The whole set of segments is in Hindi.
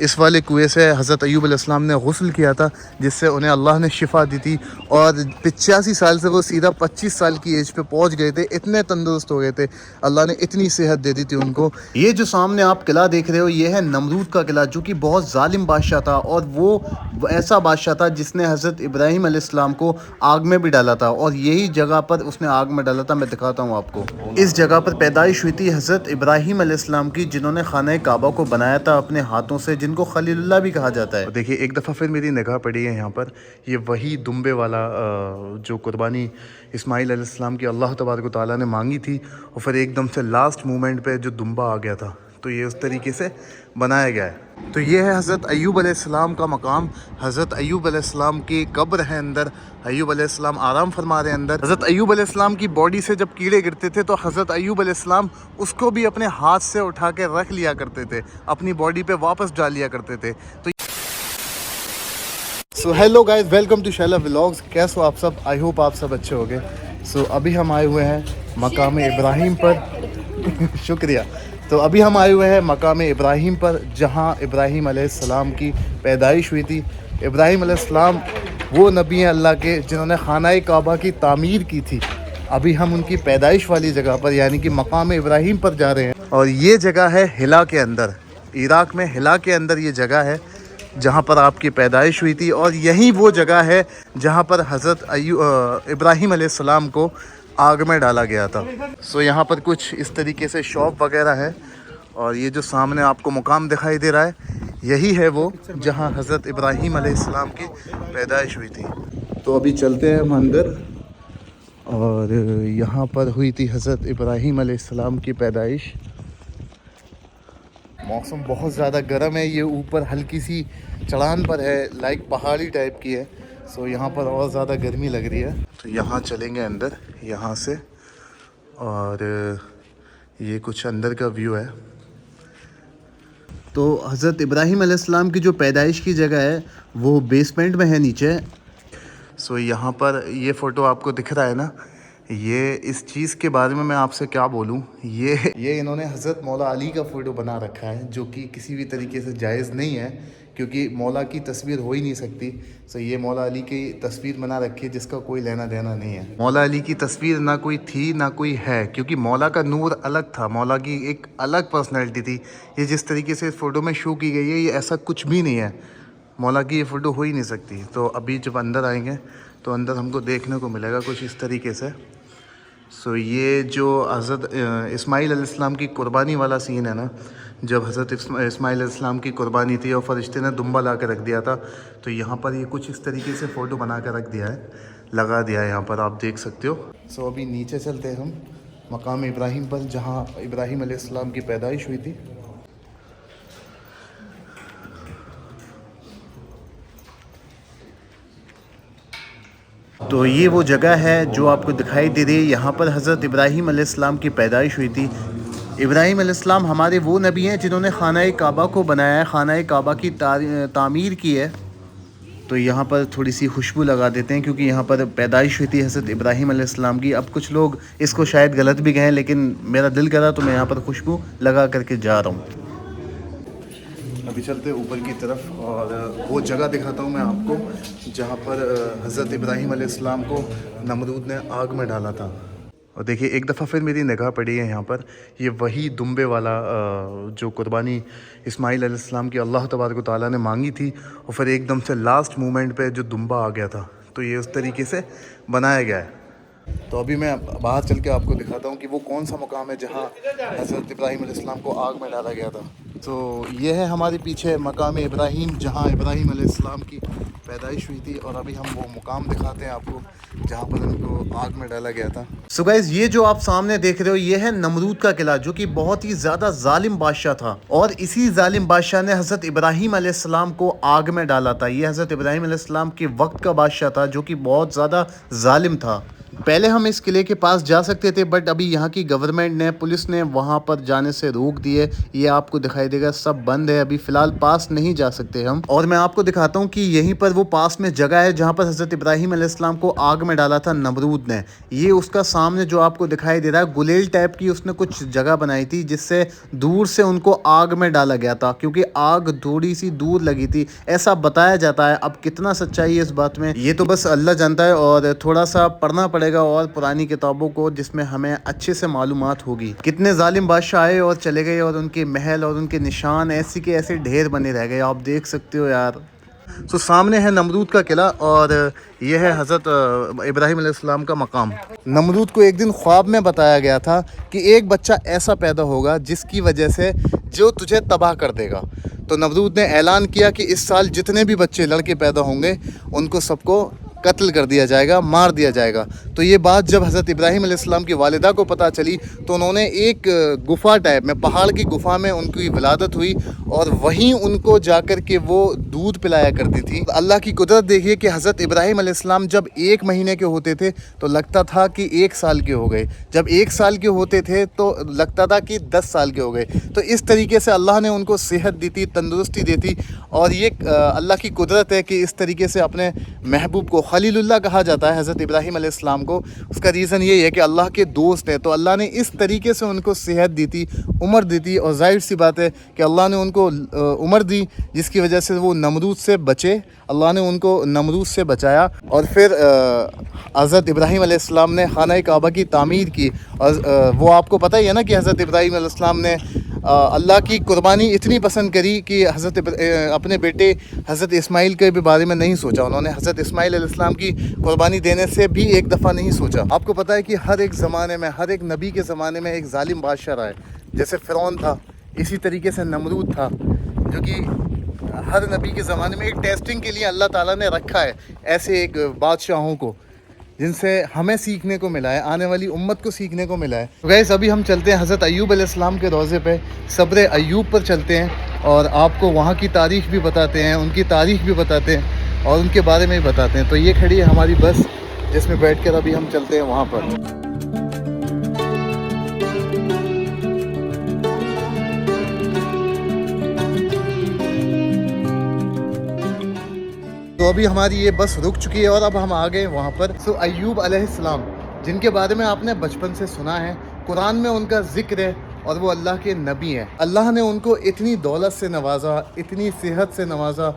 इस वाले कुएं से हज़रत अय्यूब अलैहिस्सलाम ने गुस्ल किया था, जिससे उन्हें अल्लाह ने शिफा दी थी और 85 साल से वो सीधा 25 साल की एज पे पहुंच गए थे। इतने तंदुरुस्त हो गए थे, अल्लाह ने इतनी सेहत दे दी थी उनको। ये जो सामने आप किला देख रहे हो, ये है नमरूद का किला, जो कि बहुत जालिम बादशाह था और वो ऐसा बादशाह था जिसने हज़रत इब्राहीम अलैहिस्सलाम को आग में भी डाला था और यही जगह पर उसने आग में डाला था। मैं दिखाता हूँ आपको। इस जगह पर पैदाइश हुई थी हज़रत इब्राहीम अलैहिस्सलाम की, जिन्होंने खाना काबा को बनाया था अपने हाथों से, जिनको खलीलुल्लाह भी कहा जाता है। देखिए एक दफ़ा फिर मेरी निगाह पड़ी है यहाँ पर, ये वही दुम्बे वाला जो कुर्बानी इस्माइल अलैहिस्सलाम की अल्लाह तबारक व तआला ने मांगी थी और फिर एकदम से लास्ट मोमेंट पे जो दुम्बा आ गया था, तो ये उस तरीके से बनाया गया है। तो ये है हज़रत अय्यूब अलैहिस्सलाम का मकाम। हज़रत अय्यूब अलैहिस्सलाम की कब्र है अंदर, अय्यूब अलैहिस्सलाम आराम फरमा रहे हैं अंदर। हज़रत अय्यूब अलैहिस्सलाम की बॉडी से जब कीड़े गिरते थे तो हज़रत अय्यूब अलैहिस्सलाम उसको भी अपने हाथ से उठा के रख लिया करते थे, अपनी बॉडी पे वापस डाल लिया करते थे। तो so hello guys, welcome to Shaila vlogs. कैसे हो आप सब? आई होप आप सब अच्छे होंगे। सो अभी हम आए हुए हैं मकाम इब्राहीम पर शुक्रिया। तो अभी हम आए हुए हैं मकाम इब्राहीम पर, जहां इब्राहीम अलैहिस्सलाम की पैदाइश हुई थी। इब्राहीम अलैहिस्सलाम वो नबी हैं अल्लाह के जिन्होंने खाना काबा की तामीर की थी। अभी हम उनकी पैदाइश वाली जगह पर यानी कि मकाम इब्राहीम पर जा रहे हैं और ये जगह है हिला के अंदर, इराक़ में हिला के अंदर ये जगह है जहाँ पर आपकी पैदाइश हुई थी। और यही वो जगह है जहाँ पर हज़रत इब्राहीम अलैहिस्सलाम को आग में डाला गया था। सो यहाँ पर कुछ इस तरीके से शॉप वगैरह है और ये जो सामने आपको मुकाम दिखाई दे रहा है, यही है वो जहाँ हज़रत इब्राहीम अलैहिस्सलाम की पैदाइश हुई थी। तो अभी चलते हैं हम अंदर और यहाँ पर हुई थी हज़रत इब्राहीम अलैहिस्सलाम की पैदाइश। मौसम बहुत ज़्यादा गर्म है, ये ऊपर हल्की सी चढ़ान पर है, लाइक पहाड़ी टाइप की है। सो यहाँ पर और ज़्यादा गर्मी लग रही है। तो यहाँ चलेंगे अंदर यहाँ से और ये कुछ अंदर का व्यू है। तो हज़रत इब्राहीम अलैहिस्सलाम की जो पैदाइश की जगह है वो बेसमेंट में है नीचे। सो यहाँ पर ये फ़ोटो आपको दिख रहा है ना, ये इस चीज़ के बारे में मैं आपसे क्या बोलूँ, ये इन्होंने हज़रत मौला अली का फ़ोटो बना रखा है, जो कि किसी भी तरीके से जायज़ नहीं है क्योंकि मौला की तस्वीर हो ही नहीं सकती। सो ये मौला अली की तस्वीर बना रखी है जिसका कोई लेना देना नहीं है। मौला अली की तस्वीर ना कोई थी ना कोई है, क्योंकि मौला का नूर अलग था, मौला की एक अलग पर्सनैलिटी थी। ये जिस तरीके से इस फ़ोटो में शो की गई है, ये ऐसा कुछ भी नहीं है, मौला की ये फ़ोटो हो ही नहीं सकती। तो अभी जब अंदर आएंगे तो अंदर हमको देखने को मिलेगा कुछ इस तरीके से। सो ये जो हज़रत इस्माइल अलैहिस्सलाम की कुर्बानी वाला सीन है ना, जब हज़रत इस्माइल अलैहिस्सलाम की कुर्बानी थी और फरिश्ते ने दुम्बा ला के रख दिया था, तो यहाँ पर ये कुछ इस तरीके से फ़ोटो बना कर रख दिया है, लगा दिया है, यहाँ पर आप देख सकते हो। सो अभी नीचे चलते हैं हम मकाम इब्राहीम पर, जहाँ इब्राहीम अलैहिस्सलाम की पैदाइश हुई थी। तो ये वो जगह है जो आपको दिखाई दे रही है, यहाँ पर हज़रत इब्राहीम अलैहिस्सलाम की पैदाइश हुई थी। इब्राहीम अलैहिस्सलाम हमारे वो नबी हैं जिन्होंने खाना काबा को बनाया है, खाना काबा की तामीर की है। तो यहाँ पर थोड़ी सी खुशबू लगा देते हैं क्योंकि यहाँ पर पैदाइश हुई थी हज़रत इब्राहीम अलैहिस्सलाम की। अब कुछ लोग इसको शायद गलत भी कहें, लेकिन मेरा दिल करा तो मैं यहाँ पर खुशबू लगा करके जा रहा हूँ। अभी चलते हैं ऊपर की तरफ और वो जगह दिखाता हूँ मैं आपको जहाँ पर हज़रत इब्राहीम अलैहिस्सलाम को नमरूद ने आग में डाला था। और देखिए एक दफ़ा फिर मेरी निगाह पड़ी है यहाँ पर, ये वही दुम्बे वाला जो कुर्बानी इस्माइल अलैहिस्सलाम की अल्लाह तबारक व तआला ने मांगी थी और फिर एकदम से लास्ट मोमेंट पे जो दुम्बा आ गया था, तो ये उस तरीके से बनाया गया है। तो अभी मैं बाहर चल के आपको दिखाता हूँ कि वो कौन सा मकाम है जहाँ हज़रत इब्राहीम अलैहिस्सलाम को आग में डाला गया था। तो ये है हमारे पीछे मकाम इब्राहीम, जहाँ इब्राहीम अलैहिस्सलाम की पैदाइश हुई थी और अभी हम वो मुकाम दिखाते हैं आपको जहाँ पर उनको आग में डाला गया था। सो गाइस, ये जो आप सामने देख रहे हो ये है नमरूद का किला, जो कि बहुत ही ज़्यादा जालिम बादशाह था और इसी जालिम बादशाह ने हज़रत इब्राहीम अलैहिस्सलाम को आग में डाला था। ये हज़रत इब्राहीम अलैहिस्सलाम के वक्त का बादशाह था जो कि बहुत ज़्यादा जालिम था। पहले हम इस किले के पास जा सकते थे, बट अभी यहाँ की गवर्नमेंट ने, पुलिस ने वहाँ पर जाने से रोक दिए। ये आपको दिखाई देगा सब बंद है, अभी फ़िलहाल पास नहीं जा सकते हम। और मैं आपको दिखाता हूँ कि यहीं पर वो पास में जगह है जहाँ पर हज़रत इब्राहीम अलैहिस्सलाम को आग में डाला था नमरूद ने। ये उसका सामने जो आपको दिखाई दे रहा है गुलेल टाइप की उसने कुछ जगह बनाई थी जिससे दूर से उनको आग में डाला गया था, क्योंकि आग थोड़ी सी दूर लगी थी, ऐसा बताया जाता है। अब कितना सच्चाई है इस बात में ये तो बस अल्लाह जानता है, और थोड़ा सा पढ़ना पड़ेगा और पुरानी किताबों को, जिसमें हमें अच्छे से मालूमात होगी। कितने जालिम बादशाह आए और चले गए, और उनके महल और उनके निशान ऐसे के ऐसे ढेर बने रह गए, आप देख सकते हो यार। तो सामने है नमरूद का किला, और ये है हज़रत इब्राहीम अलैहिस्सलाम का मकाम। नमरूद को एक दिन ख्वाब में बताया गया था कि एक बच्चा ऐसा पैदा होगा जिसकी वजह से जो तुझे तबाह कर देगा। तो नमरूद ने ऐलान किया कि इस साल जितने भी बच्चे लड़के पैदा होंगे उनको सबको कत्ल कर दिया जाएगा, मार दिया जाएगा। तो ये बात जब हज़रत इब्राहीम अलैहिस्सलाम की वालिदा को पता चली तो उन्होंने एक गुफ़ा टाइप में, पहाड़ की गुफ़ा में उनकी विलादत हुई, और वहीं उनको जाकर के वो दूध पिलाया करती थी। अल्लाह की कुदरत देखिए कि हज़रत इब्राहीम अलैहिस्सलाम जब 1 महीने के होते थे तो लगता था कि 1 साल के हो गए, जब 1 साल के होते थे तो लगता था कि 10 साल के हो गए। तो इस तरीके से अल्लाह ने उनको सेहत दी थी, तंदुरुस्ती दी थी, और ये अल्लाह की कुदरत है कि इस तरीके से अपने महबूब को, खलीलुल्लाह कहा जाता है हज़रत इब्राहीम अलैहिस्सलाम को। उसका रीज़न ये है कि अल्लाह के दोस्त हैं, तो अल्लाह ने इस तरीके से उनको सेहत दी थी, उम्र दी थी, और जाहिर सी बात है कि अल्लाह ने उनको उम्र दी जिसकी वजह से वो नमरूद से बचे। अल्लाह ने उनको नमरूद से बचाया, और फिर हज़रत इब्राहीम अलैहिस्सलाम ने खाना काबा की तामीर की। और वो आपको पता ही है ना कि हज़रत इब्राहीम अलैहिस्सलाम ने अल्लाह की कुर्बानी इतनी पसंद करी कि अपने बेटे हज़रत इस्माइल के भी बारे में नहीं सोचा। उन्होंने हज़रत इस्माइल अलैहिस्सलाम की कुर्बानी देने से भी एक दफ़ा नहीं सोचा। आपको पता है कि हर एक ज़माने में, हर एक नबी के ज़माने में एक जालिम बादशाह रहा है। जैसे फ़िरौन था, इसी तरीके से नमरूद था, जो कि हर नबी के ज़माने में एक टेस्टिंग के लिए अल्लाह ताला ने रखा है ऐसे एक बादशाहों को, जिनसे हमें सीखने को मिला है, आने वाली उम्मत को सीखने को मिला है। तो गाइस अभी हम चलते हैं हज़रत अय्यूब अलैहिस्सलाम के रोज़े पे, सब्र अय्यूब पर चलते हैं, और आपको वहाँ की तारीख़ भी बताते हैं, उनकी तारीख़ भी बताते हैं, और उनके बारे में भी बताते हैं। तो ये खड़ी है हमारी बस, जिसमें बैठकर अभी हम चलते हैं वहाँ पर। तो अभी हमारी ये बस रुक चुकी है और अब हम आ गए वहाँ पर। सो अय्यूब अलैहिस्सलाम, जिनके बारे में आपने बचपन से सुना है, कुरान में उनका जिक्र है, और वो अल्लाह के नबी हैं। अल्लाह ने उनको इतनी दौलत से नवाजा, इतनी सेहत से नवाजा,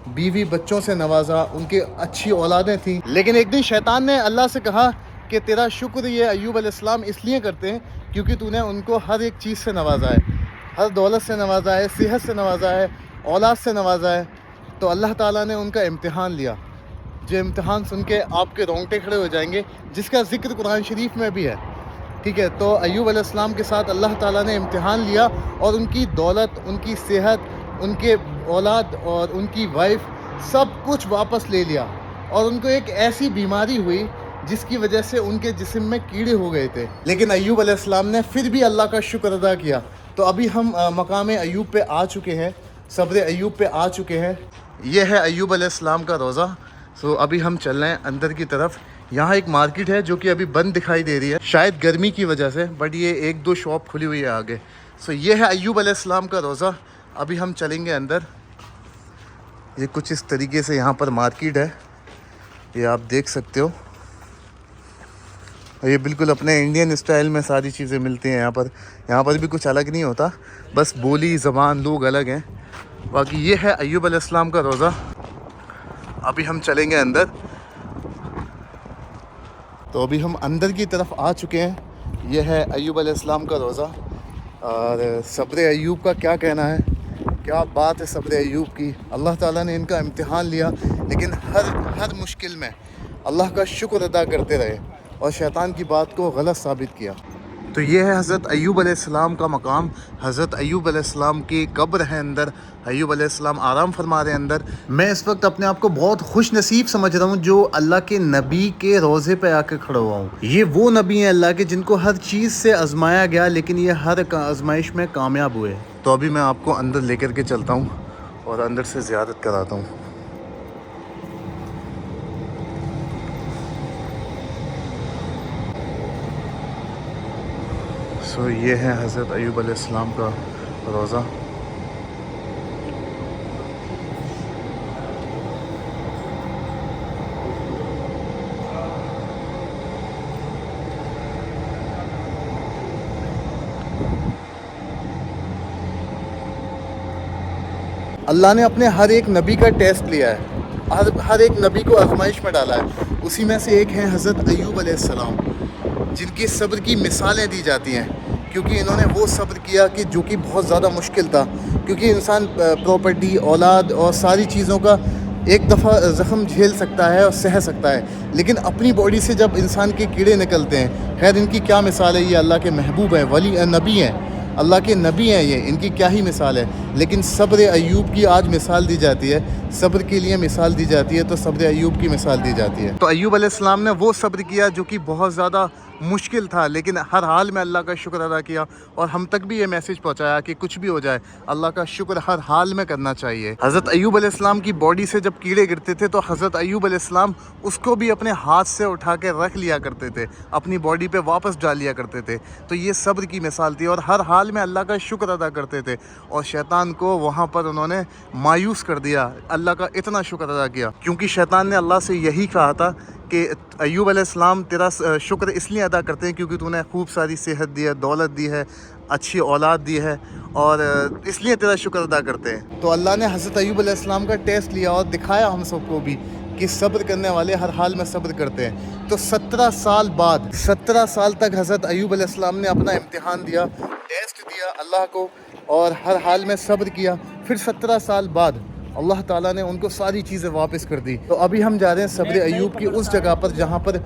बीवी बच्चों से नवाजा, उनकी अच्छी औलादें थीं। लेकिन एक दिन शैतान ने अल्लाह से कहा कि तेरा शुक्र ये अय्यूब अलैहिस्सलाम इसलिए करते हैं क्योंकि तूने उनको हर एक चीज़ से नवाजा है, हर दौलत से नवाजा है, सेहत से नवाजा है, औलाद से नवाजा है। तो अल्लाह ताला ने उनका इम्तिहान लिया, जो इम्तिहान सुन के आपके रोंगटे खड़े हो जाएंगे, जिसका ज़िक्र कुरान शरीफ में भी है। ठीक है, तो अय्यूब अलैहिस्सलाम के साथ अल्लाह ताला ने इम्तिहान लिया, और उनकी दौलत, उनकी सेहत, उनके औलाद और उनकी वाइफ सब कुछ वापस ले लिया। और उनको एक ऐसी बीमारी हुई जिसकी वजह से उनके जिस्म में कीड़े हो गए थे, लेकिन अय्यूब अलैहिस्सलाम ने फिर भी अल्लाह का शुक्र अदा किया। तो अभी हम मकाम अय्यूब पे आ चुके हैं, सब्र अय्यूब पे आ चुके हैं। ये है अय्यूब अलैहिस्सलाम का रोज़ा। सो अभी हम चल रहे हैं अंदर की तरफ। यहाँ एक मार्केट है जो कि अभी बंद दिखाई दे रही है, शायद गर्मी की वजह से, बट ये 1-2 शॉप खुली हुई है आगे। सो ये है अय्यूब अलैहिस्सलाम का रोज़ा। अभी हम चलेंगे अंदर। ये कुछ इस तरीके से यहाँ पर मार्केट है, ये आप देख सकते हो। ये बिल्कुल अपने इंडियन स्टाइल में सारी चीज़ें मिलती हैं यहाँ पर भी कुछ अलग नहीं होता, बस बोली ज़बान लोग अलग हैं। बाकी ये है अय्यूब अलैहिस्सलाम का रोज़ा। अभी हम चलेंगे अंदर। तो अभी हम अंदर की तरफ आ चुके हैं। ये है अय्यूब अलैहिस्सलाम का रोज़ा। और सब्र अय्यूब का क्या कहना है, क्या बात है सब्र अय्यूब की। अल्लाह ताला ने इनका इम्तिहान लिया, लेकिन हर मुश्किल में अल्लाह का शुक्र अदा करते रहे और शैतान की बात को गलत साबित किया। तो ये है हज़रत अय्यूब अलैहिस्सलाम का मकाम। हज़रत अय्यूब अलैहिस्सलाम की कब्र है अंदर, अय्यूब अलैहिस्सलाम आराम फरमा रहे हैं अंदर। मैं इस वक्त अपने आप को बहुत खुश नसीब समझ रहा हूँ जो अल्लाह के नबी के रोज़े पे आके खड़ा हुआ हूँ। ये वो नबी हैं अल्लाह के जिनको हर चीज़ से आजमाया गया, लेकिन ये हर आजमाइश में कामयाब हुए। तो अभी मैं आपको अंदर लेकर के चलता हूँ और अंदर से ज़ियारत कराता हूँ। सो ये है हज़रत अय्यूब अलैहिस्सलाम का रोज़ा। अल्लाह ने अपने हर एक नबी का टेस्ट लिया है, हर एक नबी को आजमाइश में डाला है। उसी में से एक है हज़रत अय्यूब अलैहिस्सलाम, जिनकी सब्र की मिसालें दी जाती हैं, क्योंकि इन्होंने वो सब्र किया कि जो कि बहुत ज़्यादा मुश्किल था। क्योंकि इंसान प्रॉपर्टी, औलाद और सारी चीज़ों का एक दफ़ा ज़ख़म झेल सकता है और सह सकता है, लेकिन अपनी बॉडी से जब इंसान के कीड़े निकलते हैं, खैर इनकी क्या मिसाल है, ये अल्लाह के महबूब हैं, वली नबी हैं, अल्लाह के नबी हैं, ये इनकी क्या ही मिसाल है। लेकिन सब्र अय्यूब की आज मिसाल दी जाती है, सब्र के लिए मिसाल दी जाती है, तो सब्र अय्यूब की मिसाल दी जाती है। तो अय्यूब अलैहिस्सलाम ने वो सब्र किया जो कि बहुत ज़्यादा मुश्किल था, लेकिन हर हाल में अल्लाह का शुक्र अदा किया, और हम तक भी ये मैसेज पहुंचाया कि कुछ भी हो जाए अल्लाह का शुक्र हर हाल में करना चाहिए। हज़रत अय्यूब अलैहिस्सलाम की बॉडी से जब कीड़े गिरते थे तो हज़रत अय्यूब अलैहिस्सलाम उसको भी अपने हाथ से उठा के रख लिया करते थे, अपनी बॉडी पे वापस डाल लिया करते थे। तो ये सब्र की मिसाल थी, और हर हाल में अल्लाह का शुक्र अदा करते थे, और शैतान को वहाँ पर उन्होंने मायूस कर दिया, अल्लाह का इतना शुक्र अदा किया। क्योंकि शैतान ने अल्लाह से यही कहा था कि अय्यूब अलैहिस्सलाम तेरा शुक्र इसलिए अदा करते हैं क्योंकि तूने खूब सारी सेहत दी है, दौलत दी है, अच्छी औलाद दी है, और इसलिए तेरा शुक्र अदा करते हैं। तो अल्लाह ने हज़रत अय्यूब अलैहिस्सलाम का टेस्ट लिया और दिखाया हम सबको भी कि सब्र करने वाले हर हाल में सब्र करते हैं। तो 17 साल बाद, 17 साल तक हज़रत अय्यूब अलैहिस्सलाम ने अपना इम्तिहान दिया, टेस्ट दिया अल्लाह को, और हर हाल में सब्र किया। फिर 17 साल बाद अल्लाह ताला ने उनको सारी चीज़ें वापस कर दी। तो अभी हम जा रहे हैं सब्र अय्यूब की उस जगह पर जहाँ पर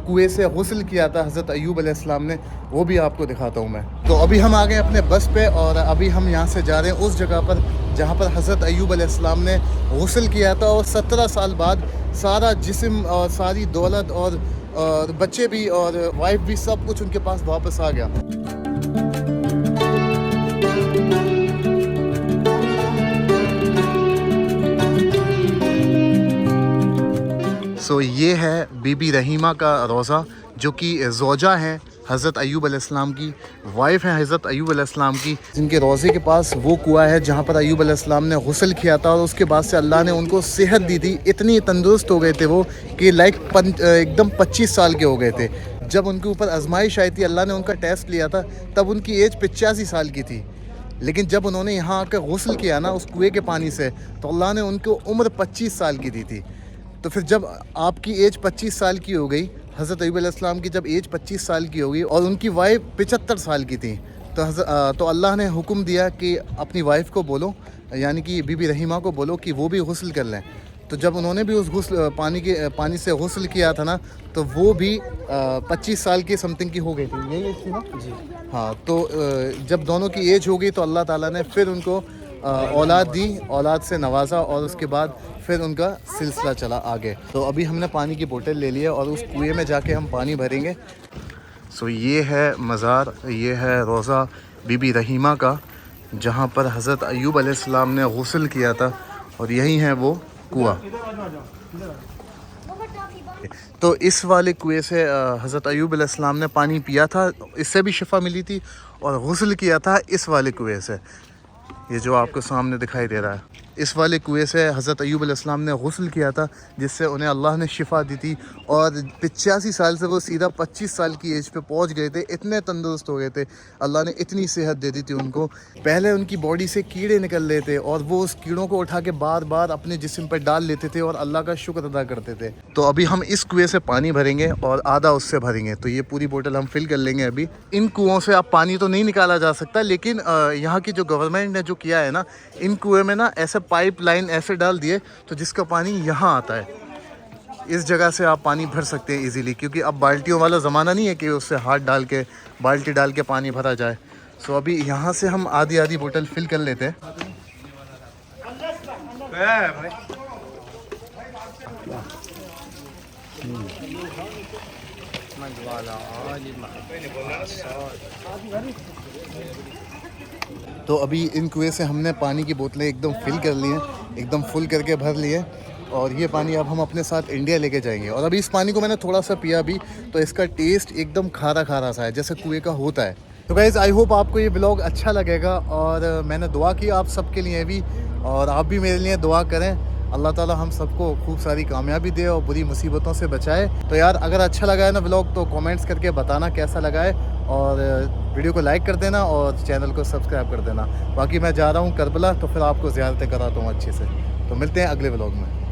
कुएं से गुस्ल किया था हज़रत अय्यूब अलैहिस्सलाम ने, वो भी आपको दिखाता हूँ मैं। तो अभी हम आ गए अपने बस पे, और अभी हम यहाँ से जा रहे हैं उस जगह पर जहाँ पर हज़रत अय्यूब अलैहिस्सलाम ने गुस्ल किया था, और 17 साल बाद सारा जिस्म और सारी दौलत और बच्चे भी और वाइफ भी, सब कुछ उनके पास वापस आ गया। सो ये है बीबी रहीमा का रोज़ा, जो कि ज़ौजा हैं हज़रत अय्यूब अलैहिस्सलाम की, वाइफ हैं हज़रत अय्यूब अलैहिस्सलाम की, जिनके रोज़े के पास वो कुआं है जहाँ पर अय्यूब अलैहिस्सलाम ने गुस्ल किया था, और उसके बाद से अल्लाह ने उनको सेहत दी थी। इतनी तंदुरुस्त हो गए थे वो कि एकदम 25 साल के हो गए थे। जब उनके ऊपर आजमाइश आई थी, अल्लाह ने उनका टेस्ट लिया था, तब उनकी एज 85 साल की थी। लेकिन जब उन्होंने यहाँ आकर गुस्ल किया ना उस कुएँ के पानी से, तो अल्लाह ने उनको उम्र 25 साल की दी थी। तो फिर जब आपकी एज 25 साल की हो गई, हज़रत अय्यूब अलैहिस्सलाम की जब एज 25 साल की हो गई और उनकी वाइफ 75 साल की थी, तो अल्लाह ने हुक्म दिया कि अपनी वाइफ को बोलो, यानी कि बीबी रहीमा को बोलो कि वो भी गुस्ल कर लें। तो जब उन्होंने भी उस पानी से गुस्ल किया था ना, तो वो भी 25 साल की समथिंग की हो गई थी, यही एज थी ना जी। हाँ, तो जब दोनों की एज हो गई तो अल्लाह ताला ने फिर उनको औलाद दी, औलाद से नवाजा, और उसके बाद फिर उनका सिलसिला चला आगे। तो अभी हमने पानी की बोतल ले ली है और उस कुएं में जाके हम पानी भरेंगे। सो ये है मज़ार, ये है रोज़ा बीबी रहीमा का, जहाँ पर हज़रत अय्यूब अलैहिस्सलाम ने गुस्ल किया था, और यही है वो कुआं। तो इस वाले कुएं से हज़रत अय्यूब अलैहिस्सलाम ने पानी पिया था, इससे भी शिफा मिली थी, और गुस्ल किया था इस वाले कुएं से, ये जो आपको सामने दिखाई दे रहा है। इस वाले कुएं से हज़रत अय्यूब अलैहिस्सलाम ने गुस्ल किया था, जिससे उन्हें अल्लाह ने शिफा दी थी, और 85 साल से वो सीधा 25 साल की एज पे पहुंच गए थे। इतने तंदुरुस्त हो गए थे, अल्लाह ने इतनी सेहत दे दी थी उनको। पहले उनकी बॉडी से कीड़े निकल रहे थे, और वो उस कीड़ों को उठा के बार बार अपने जिस्म पर डाल लेते थे और अल्लाह का शुक्र अदा करते थे। तो अभी हम इस कुएँ से पानी भरेंगे और आधा उससे भरेंगे, तो ये पूरी बोतल हम फिल कर लेंगे। अभी इन कुओं से अब पानी तो नहीं निकाला जा सकता, लेकिन यहाँ की जो गवर्नमेंट ने जो किया है ना, इन कुएं में ना ऐसे पाइप लाइन ऐसे डाल दिए तो जिसका पानी यहाँ आता है। इस जगह से आप पानी भर सकते हैं इजीली, क्योंकि अब बाल्टियों वाला ज़माना नहीं है कि उससे हाथ डाल के, बाल्टी डाल के पानी भरा जाए। सो अभी यहाँ से हम आधी आधी बोतल फिल कर लेते हैं। तो अभी इन कुएं से हमने पानी की बोतलें एकदम फिल कर ली हैं, एकदम फुल करके भर लिए, और ये पानी अब हम अपने साथ इंडिया लेके जाएंगे। और अभी इस पानी को मैंने थोड़ा सा पिया भी, तो इसका टेस्ट एकदम खारा खारा सा है, जैसे कुएं का होता है। तो गाइज़ आई होप आपको ये ब्लॉग अच्छा लगेगा, और मैंने दुआ की आप सबके लिए भी, और आप भी मेरे लिए दुआ करें। अल्लाह ताला हम सबको खूब सारी कामयाबी दे और बुरी मुसीबतों से बचाए। तो यार अगर अच्छा लगा है ना ब्लॉग तो कमेंट्स करके बताना कैसा लगा है, और वीडियो को लाइक कर देना और चैनल को सब्सक्राइब कर देना। बाकी मैं जा रहा हूँ करबला, तो फिर आपको ज़ियारतें कराता हूँ अच्छे से। तो मिलते हैं अगले ब्लॉग में।